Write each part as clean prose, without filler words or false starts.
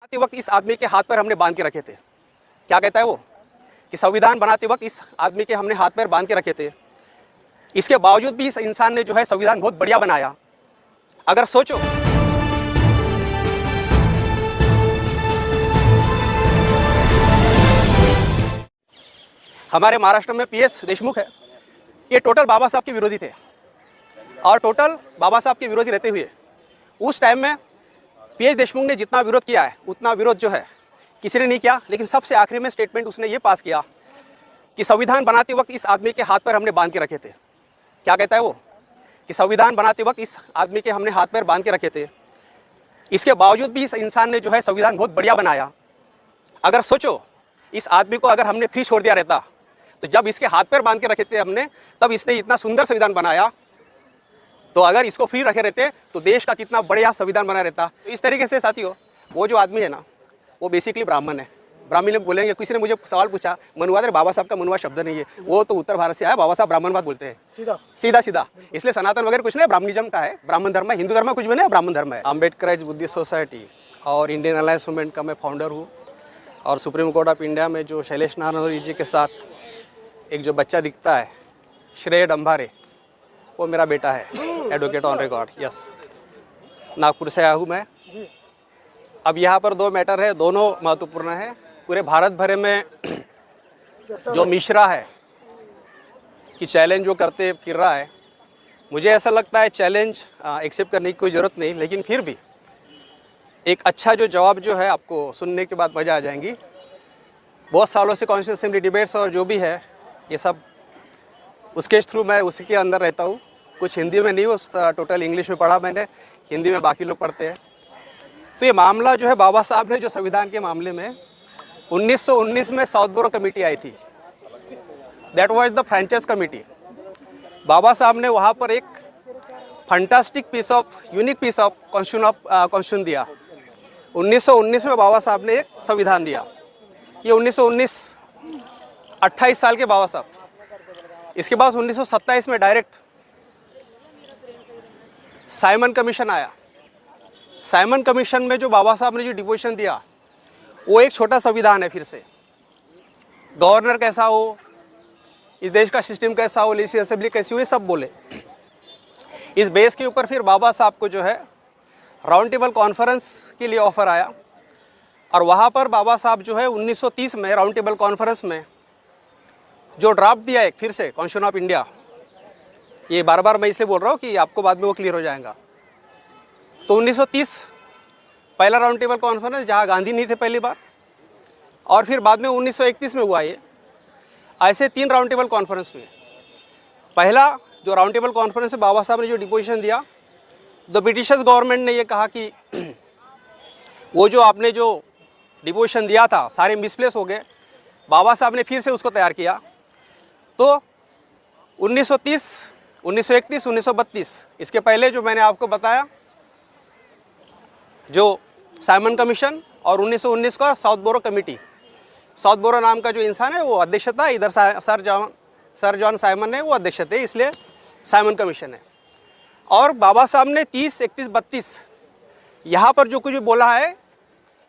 बनाते वक्त इस आदमी के हाथ पैर हमने बांध के रखे थे। क्या कहता है वो कि संविधान बनाते वक्त इस आदमी के हमने हाथ पैर बांध के रखे थे। इसके बावजूद भी इस इंसान ने जो है संविधान बहुत बढ़िया बनाया। अगर सोचो हमारे महाराष्ट्र में पीएस देशमुख है, ये टोटल बाबा साहब के विरोधी थे और टोटल बाबा साहब के विरोधी रहते हुए उस टाइम में पीएस देशमुख ने जितना विरोध किया है उतना विरोध जो है किसी ने नहीं किया। लेकिन सबसे आखिरी में स्टेटमेंट उसने ये पास किया कि संविधान बनाते वक्त इस आदमी के हाथ पैर हमने बांध के रखे थे। क्या कहता है वो कि संविधान बनाते वक्त इस आदमी के हमने हाथ पैर बांध के रखे थे। इसके बावजूद भी इस इंसान ने जो है संविधान बहुत बढ़िया बनाया। अगर सोचो इस आदमी को अगर हमने फ्री छोड़ दिया रहता तो जब इसके हाथ पैर बांध के रखे थे हमने, तब इसने इतना सुंदर संविधान बनाया। तो अगर इसको फ्री रखे रहते तो देश का कितना बढ़िया संविधान बना रहता। तो इस तरीके से साथियों, वो जो आदमी है ना, वो बेसिकली ब्राह्मण है। ब्राह्मण लोग बोलेंगे, किसी ने मुझे सवाल पूछा मनुवाद, अरे बाबा साहब का मनुवाद शब्द नहीं है, वो तो उत्तर भारत से आया, बाबा साहब ब्राह्मणवाद बोलते हैं सीधा। इसलिए सनातन वगैरह कुछ नहीं, ब्राह्मणिज्म का है, ब्राह्मण धर्म है। हिंदू धर्म कुछ भी नहीं, ब्राह्मण धर्म है। अम्बेडकर बुद्धिस्ट सोसाइटी और इंडियन अलायंस मूवमेंट का मैं फाउंडर हूँ। और सुप्रीम कोर्ट ऑफ इंडिया में जो शैलेश नारायण जी के साथ एक जो बच्चा दिखता है, श्रेय डंभारे, वो मेरा बेटा है, advocate on record. Yes, Nagpur से आया हूँ मैं। अब यहाँ पर दो मैटर है, दोनों महत्वपूर्ण है। पूरे भारत भर में जो मिश्रा है कि चैलेंज जो करते फिर रहा है, मुझे ऐसा लगता है चैलेंज एक्सेप्ट करने की कोई ज़रूरत नहीं, लेकिन फिर भी एक अच्छा जो जवाब जो है आपको सुनने के बाद मज़ा आ जाएंगी। बहुत सालों से कॉन्स्टिट्यूशन असेंबली डिबेट्स और जो भी है ये सब उसके थ्रू मैं उसी के अंदर रहता हूँ। कुछ हिंदी में नहीं, उस टोटल इंग्लिश में पढ़ा मैंने, हिंदी में बाकी लोग पढ़ते हैं। तो ये मामला जो है बाबा साहब ने जो संविधान के मामले में 1919 में साउथ बोरो कमेटी आई थी, that was the franchise committee. Baba Saheb ने वहाँ पर एक fantastic piece of unique piece of constitution दिया। 1919 में बाबा साहब ने एक संविधान दिया। ये 1919 28 साल के बाबा साहब। इसके बाद 1927 में डायरेक्ट साइमन कमीशन आया। साइमन कमीशन में जो बाबा साहब ने जो डिपोजिशन दिया वो एक छोटा संविधान है। फिर से गवर्नर कैसा हो, इस देश का सिस्टम कैसा हो, लेजिस्लेटिव असेंबली कैसी हो, ये सब बोले। इस बेस के ऊपर फिर बाबा साहब को जो है राउंड टेबल कॉन्फ्रेंस के लिए ऑफर आया और वहाँ पर बाबा साहब जो है 1930 में राउंड टेबल कॉन्फ्रेंस में जो ड्राफ्ट दिया है फिर से कॉन्स्टिट्यूशन ऑफ इंडिया, ये बार बार मैं इसलिए बोल रहा हूँ कि आपको बाद में वो क्लियर हो जाएगा। तो 1930 पहला राउंड टेबल कॉन्फ्रेंस जहाँ गांधी नहीं थे पहली बार, और फिर बाद में 1931 में हुआ ये। ऐसे 3 राउंड टेबल कॉन्फ्रेंस हुए। पहला जो राउंड टेबल कॉन्फ्रेंस में बाबा साहब ने जो डिपोजिशन दिया, तो ब्रिटिशर्स गवर्नमेंट ने ये कहा कि वो जो आपने जो डिपोजिशन दिया था सारे मिसप्लेस हो गए। बाबा साहब ने फिर से उसको तैयार किया। तो 1930, 1931, 1932, इसके पहले जो मैंने आपको बताया जो साइमन कमीशन और 1919 का साउथ बोरो कमेटी। साउथ बोरो नाम का जो इंसान है वो अध्यक्ष था, इधर सर जॉन साइमन है वो अध्यक्ष थे, इसलिए साइमन कमीशन है। और बाबा साहब ने 30, 31, 32 यहाँ पर जो कुछ भी बोला है,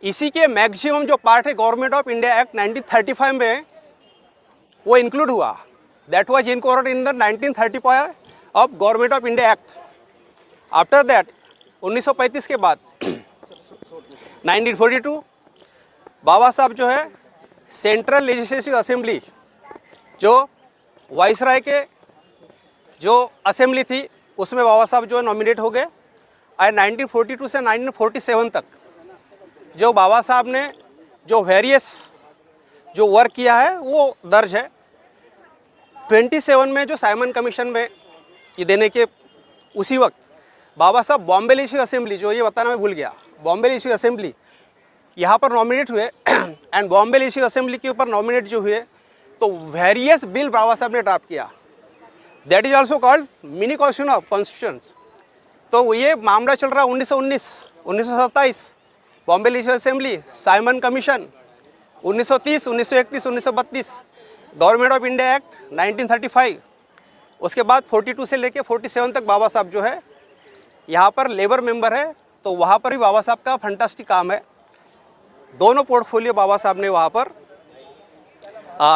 इसी के मैक्सिमम जो पार्ट है गवर्नमेंट ऑफ इंडिया एक्ट 1935 में वो इंक्लूड हुआ। That was incorporated in the 1935 of government of India act. After that 1935 के बाद 1942 बाबा साहब जो है सेंट्रल लेजिस्लेटिव असेंबली, जो वाइसराय के जो असेंबली थी, उसमें बाबा साहब जो नॉमिनेट हो गए। और 1942 से 1947 तक जो बाबा साहब ने जो वेरियस जो वर्क किया है वो दर्ज है। 27 में जो साइमन कमीशन में ये देने के उसी वक्त बाबा साहब बॉम्बे लेजिस्लेटिव असेंबली, जो ये बताना मैं भूल गया, बॉम्बे लेजिस्लेटिव असेंबली यहाँ पर नॉमिनेट हुए। एंड बॉम्बे लेजिस्लेटिव असेंबली के ऊपर नॉमिनेट जो हुए तो वेरियस बिल बाबा साहब ने ड्राफ्ट किया। That is also called mini constitution of constitutions. तो ये मामला चल रहा 1919, 1927 Bombay legislative assembly, Simon commission, 1930, 1931, 1932 government of India act 1935। उसके बाद 42 से लेके 47 तक बाबा साहब जो है यहाँ पर लेबर मेंबर है। तो वहाँ पर भी बाबा साहब का फंटास्टिक काम है। दोनों पोर्टफोलियो बाबा साहब ने वहाँ पर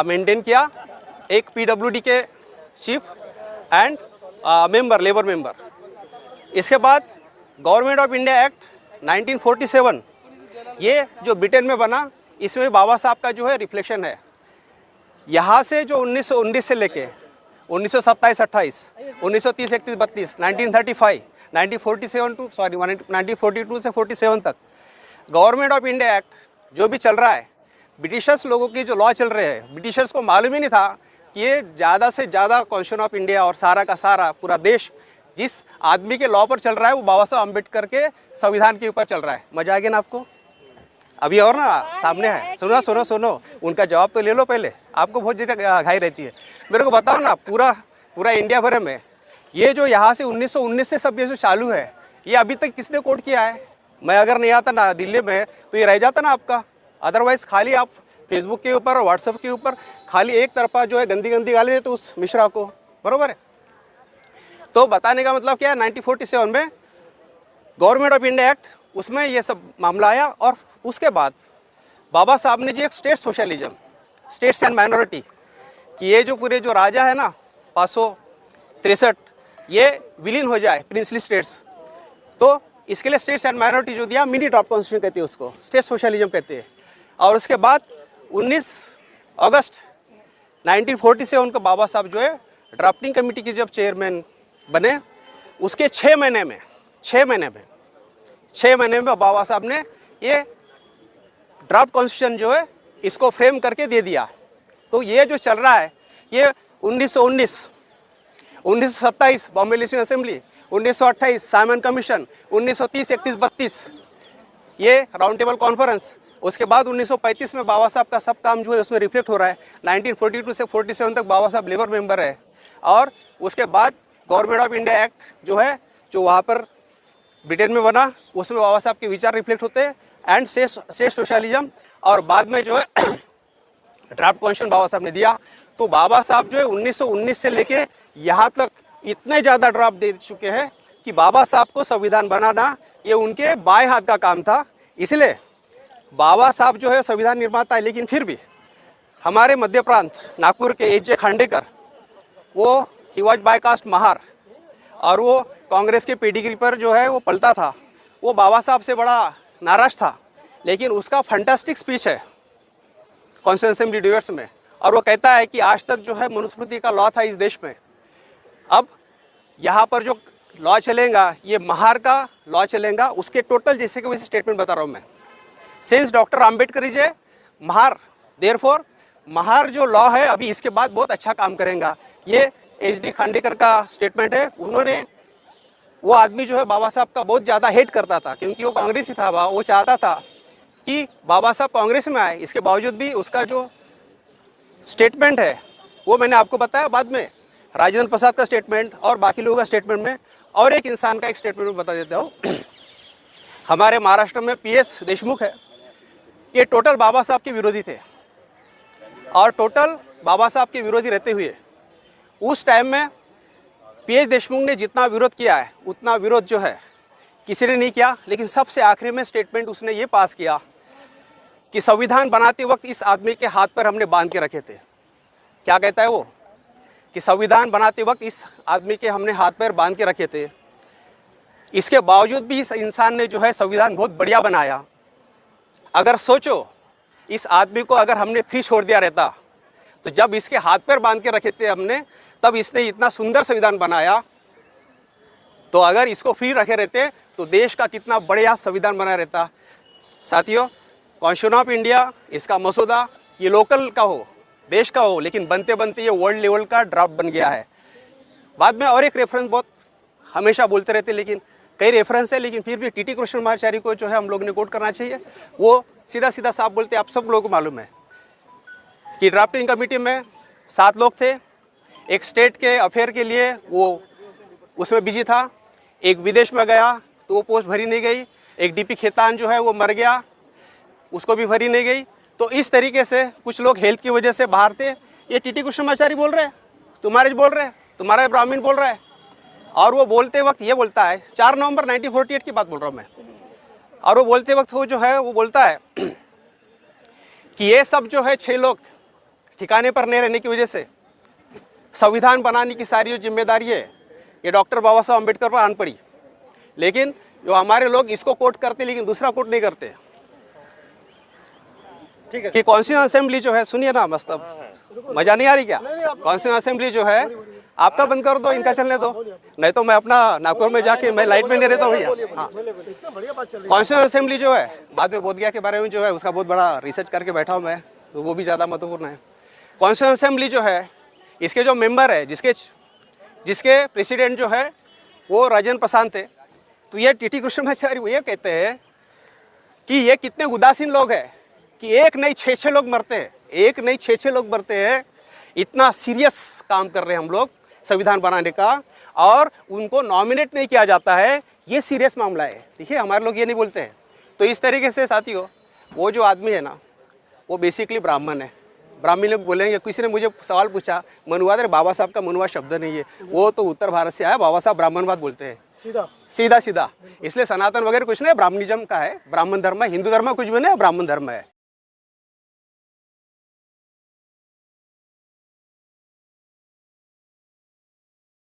मेंटेन किया, एक पीडब्ल्यूडी के cheap and member, labour member. इसके बाद गवर्नमेंट ऑफ इंडिया एक्ट 1947 ये जो ब्रिटेन में बना, इसमें बाबा साहब का जो है रिफ्लेक्शन है। यहाँ से जो 1919 से लेके 1927-28, 1930, 31, 32, 1935, 1947 टू 1942 से 47 तक गवर्नमेंट ऑफ इंडिया एक्ट जो भी चल रहा है, ब्रिटिशर्स लोगों की जो लॉ चल रहे हैं, ब्रिटिशर्स को मालूम ही नहीं था कि ये ज़्यादा से ज़्यादा कॉन्स्टिट्यूशन ऑफ इंडिया और सारा का सारा पूरा देश जिस आदमी के लॉ पर चल रहा है वो बाबा साहब अम्बेडकर के संविधान के ऊपर चल रहा है। मजा आ गया ना आपको? अभी और ना सामने है, सुनो सुनो सुनो, उनका जवाब तो ले लो पहले, आपको बहुत ज़्यादा घाई रहती है। मेरे को बताओ ना, पूरा इंडिया भर में ये जो यहाँ से 1919 से सब ये जो चालू है, ये अभी तक किसने कोट किया है? मैं अगर नहीं आता ना दिल्ली में तो ये रह जाता ना आपका। अदरवाइज़ खाली आप फेसबुक के ऊपर और व्हाट्सएप के ऊपर खाली एक तरफा जो है गंदी गंदी गाली देते उस मिश्रा को, बरोबर है? तो बताने का मतलब क्या है, 1947 में गवर्नमेंट ऑफ इंडिया एक्ट, उसमें ये सब मामला आया। और उसके बाद बाबा साहब ने जो एक state socialism, states and minority कि ये जो पूरे जो राजा है ना 563, ये विलीन हो जाए प्रिंसली स्टेट्स, तो इसके लिए स्टेट्स एंड माइनॉरिटी जो दिया, मिनी ड्राफ्ट कॉन्स्टिट्यूशन कहते हैं उसको, स्टेट सोशलिज्म कहते हैं। और उसके बाद 19 अगस्त 1940 से उनको बाबा साहब जो है ड्राफ्टिंग कमेटी के जब चेयरमैन बने, उसके 6 महीने में बाबा साहब ने ये ड्राफ्ट कॉन्स्टिट्यूशन जो है इसको फ्रेम करके दे दिया। तो ये जो चल रहा है, ये 1919, 1927 Bombay legislative assembly, 1928 Simon commission, 1930, 31, 32 ये राउंड टेबल कॉन्फ्रेंस, उसके बाद 1935 में बाबा साहब का सब काम जो है उसमें रिफ्लेक्ट हो रहा है। 1942 से 47 तक बाबा साहब लेबर मेंबर है। और उसके बाद गवर्नमेंट ऑफ इंडिया एक्ट जो है, जो वहाँ पर ब्रिटेन में बना, उसमें बाबा साहब के विचार रिफ्लेक्ट होते हैं एंड स्टेट सोशलिज्म। और बाद में जो है ड्राफ्ट कॉन्स्टिट्यूशन बाबा साहब ने दिया। तो बाबा साहब जो है 1919 से लेके यहाँ तक इतने ज़्यादा ड्राफ्ट दे चुके हैं कि बाबा साहब को संविधान बनाना ये उनके बाएं हाथ का काम था। इसलिए बाबा साहब जो है संविधान निर्माता है, लेकिन फिर भी हमारे मध्य प्रांत नागपुर के एच.जे. खांडेकर, वो he was by caste Mahar, और वो कांग्रेस के पेडिग्री पर जो है वो पलता था। वो बाबा साहब से बड़ा नाराज था, लेकिन उसका फंटास्टिक स्पीच है कॉन्स्टिट्यूशन असेंबली डिबेट्स में, और वो कहता है कि आज तक जो है मनुस्मृति का लॉ था इस देश में, अब यहाँ पर जो लॉ चलेगा ये महार का लॉ चलेगा। उसके टोटल जैसे कि वैसे स्टेटमेंट बता रहा हूँ मैं। Since doctor Ambedkar is a Mahar, therefore Mahar जो लॉ है अभी इसके बाद बहुत अच्छा काम करेगा। ये एच.डी. खांडेकर का स्टेटमेंट है। उन्होंने, वो आदमी जो है बाबा साहब का बहुत ज़्यादा हेट करता था, क्योंकि वो कांग्रेसी था। वो चाहता था कि बाबा साहब कांग्रेस में आए। इसके बावजूद भी उसका जो स्टेटमेंट है वो मैंने आपको बताया बाद में, राजेंद्र प्रसाद का स्टेटमेंट और बाकी लोगों का स्टेटमेंट में, और एक इंसान का एक स्टेटमेंट में बता देता हूँ। हमारे महाराष्ट्र में पी.एस. देशमुख है, ये टोटल बाबा साहब के विरोधी थे। और टोटल बाबा साहब के विरोधी रहते हुए उस टाइम में पी.एस. देशमुख ने जितना विरोध किया है उतना विरोध जो है किसी ने नहीं किया। लेकिन सबसे आखिरी में स्टेटमेंट उसने ये पास किया कि संविधान बनाते वक्त इस आदमी के हाथ पर हमने बांध के रखे थे। क्या कहता है वो? कि संविधान बनाते वक्त इस आदमी के हमने हाथ पैर बांध के रखे थे। इसके बावजूद भी इस इंसान ने जो है संविधान बहुत बढ़िया बनाया। अगर सोचो, इस आदमी को अगर हमने फ्री छोड़ दिया रहता, तो जब इसके हाथ पैर बांध के रखे थे हमने, तब इसने इतना सुंदर संविधान बनाया। तो अगर इसको फ्री रखे रहते तो देश का कितना बढ़िया संविधान बना रहता। साथियों, कॉन्स्टिट्यूशन ऑफ इंडिया, इसका मसौदा ये लोकल का हो, देश का हो, लेकिन बनते बनते ये वर्ल्ड लेवल का ड्राफ्ट बन गया है। बाद में और एक रेफरेंस बहुत हमेशा बोलते रहते, लेकिन कई रेफरेंस है, लेकिन फिर भी टी.टी. कृष्णमाचार्य को जो है हम लोग ने कोट करना चाहिए। वो सीधा सीधा साफ बोलते, आप सब लोगों को मालूम है कि ड्राफ्टिंग कमेटी में 7 लोग थे। एक स्टेट के अफेयर के लिए वो उसमें बिजी था, एक विदेश में गया तो वो पोस्ट भरी नहीं गई, एक डी.पी. खेतान जो है वो मर गया, उसको भी भरी नहीं गई। तो इस तरीके से कुछ लोग हेल्थ की वजह से बाहर थे। ये टी.टी. कृष्णमाचार्य बोल रहे हैं, तुम्हारे बोल रहे हैं, तुम्हारा ब्राह्मण बोल रहा है। और वो बोलते वक्त ये बोलता है, 4 नवंबर 1948 की बात बोल रहा हूँ मैं, और वो बोलते वक्त वो जो है वो बोलता है कि ये सब जो है 6 लोग ठिकाने पर नहीं रहने की वजह से संविधान बनाने की सारी जो जिम्मेदारी है ये डॉक्टर बाबा साहब अम्बेडकर पर आन पड़ी। लेकिन जो हमारे लोग इसको कोट करते लेकिन दूसरा कोट नहीं करते। ठीक है कि कॉन्स्टिट्यूशन असेंबली जो है, सुनिए ना, मस्त मजा नहीं आ रही क्या? कॉन्स्टिट्यूशन असेंबली जो है आपका बंद कर दो, इनका चलने दो, नहीं तो मैं अपना नागपुर में जाके मैं लाइट में नहीं रहता हूँ भैया। हाँ, कॉन्स्टिट्यूशन असेंबली जो है बाद में बोधगया के बारे में जो है उसका बहुत बड़ा रिसर्च करके बैठा हूँ मैं, तो वो भी ज़्यादा महत्वपूर्ण है। कॉन्स्टिट्यूशन असेंबली जो है इसके जो मेंबर है, जिसके प्रेसिडेंट जो है वो राजेंद्र प्रसाद थे, तो ये टीटी कृष्णमाचार्य वो ये कहते हैं कि ये कितने उदासीन लोग हैं कि एक नहीं 6 लोग मरते हैं, एक नहीं 6 लोग मरते हैं। इतना सीरियस काम कर रहे हैं हम लोग संविधान बनाने का, और उनको नॉमिनेट नहीं किया जाता है, ये सीरियस मामला है। देखिए हमारे लोग ये नहीं बोलते हैं। तो इस तरीके से साथियों, वो जो आदमी है ना वो बेसिकली ब्राह्मण है। ब्राह्मण लोग बोलेंगे, किसी ने मुझे सवाल पूछा मनुवाद, अरे बाबा साहब का मनुवाद शब्द नहीं है, वो तो उत्तर भारत से आया, बाबा साहब ब्राह्मणवाद बोलते हैं सीधा सीधा। इसलिए सनातन वगैरह कुछ नहीं, ब्राह्मणिज्म का है, ब्राह्मण धर्म है, हिंदू धर्म कुछ भी नहीं, ब्राह्मण धर्म है।